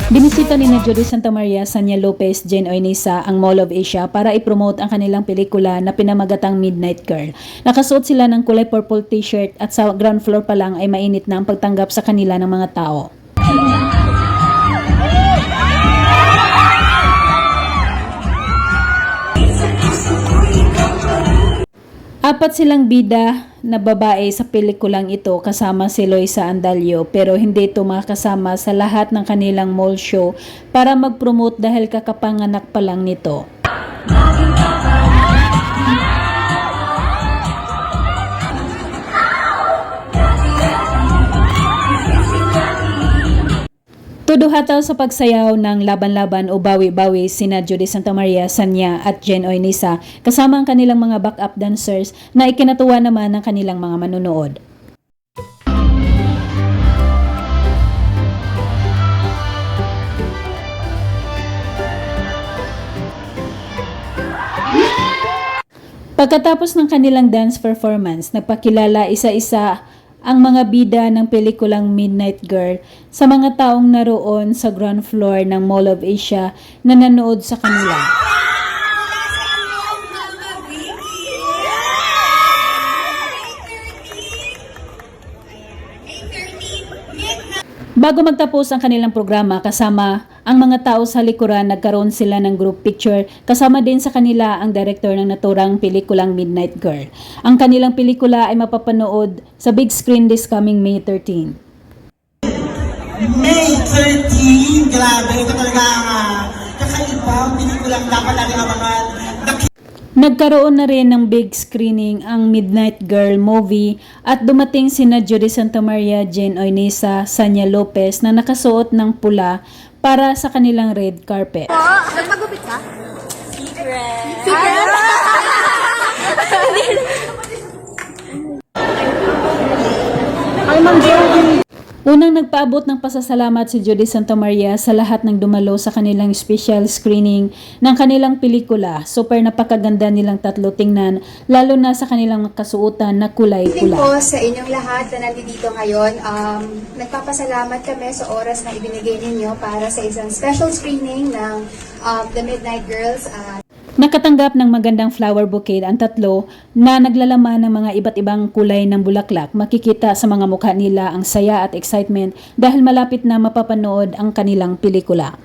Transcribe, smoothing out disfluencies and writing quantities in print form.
Binisita ni Judy Santa Maria, Sanya Lopez, Jen Oinisa ang Mall of Asia para i-promote ang kanilang pelikula na pinamagatang Midnight Girl. Nakasuot sila ng kulay purple t-shirt at sa ground floor pa lang ay mainit na ang pagtanggap sa kanila ng mga tao. Apat silang bida na babae sa pelikulang ito kasama si Loisa Andalio pero hindi ito makasama sa lahat ng kanilang mall show para mag-promote dahil kakapanganak pa lang nito. Tuduhataw sa pagsayaw ng laban-laban o bawi-bawi sina Judy Santa Maria, Sanya at Jen Oinisa kasama ang kanilang mga backup dancers na ikinatuwa naman ng kanilang mga manunood. Pagkatapos ng kanilang dance performance, nagpakilala isa-isa ang mga bida ng pelikulang Midnight Girl sa mga taong naroon sa ground floor ng Mall of Asia na nanood sa kanila. Bago magtapos ang kanilang programa, kasama ang mga tao sa likuran, nagkaroon sila ng group picture. Kasama din sa kanila ang director ng naturang pelikulang Midnight Girl. Ang kanilang pelikula ay mapapanood sa big screen this coming May 13. May 13? Grabe, ito talaga kakaiba ang pelikulang dapat natin abangan. Nagkaroon na rin ng big screening ang Midnight Girl movie at dumating sina Judy Santa Maria, Jen Oinisa, Sanya Lopez na nakasuot ng pula para sa kanilang red carpet. Nagpagupit ka? Secret! Secret! Ay, Ma'am Jody! Unang nagpaabot ng pasasalamat si Judy Santa Maria sa lahat ng dumalo sa kanilang special screening ng kanilang pelikula. Super napakaganda nilang tatlo tingnan, lalo na sa kanilang kasuotan na kulay pula. Po sa inyong lahat na nandito ngayon, nagpapasalamat kami sa oras na ibinigay ninyo para sa isang special screening ng The Midnight Girls. Nakatanggap ng magandang flower bouquet ang tatlo na naglalaman ng mga iba't ibang kulay ng bulaklak. Makikita sa mga mukha nila ang saya at excitement dahil malapit na mapapanood ang kanilang pelikula.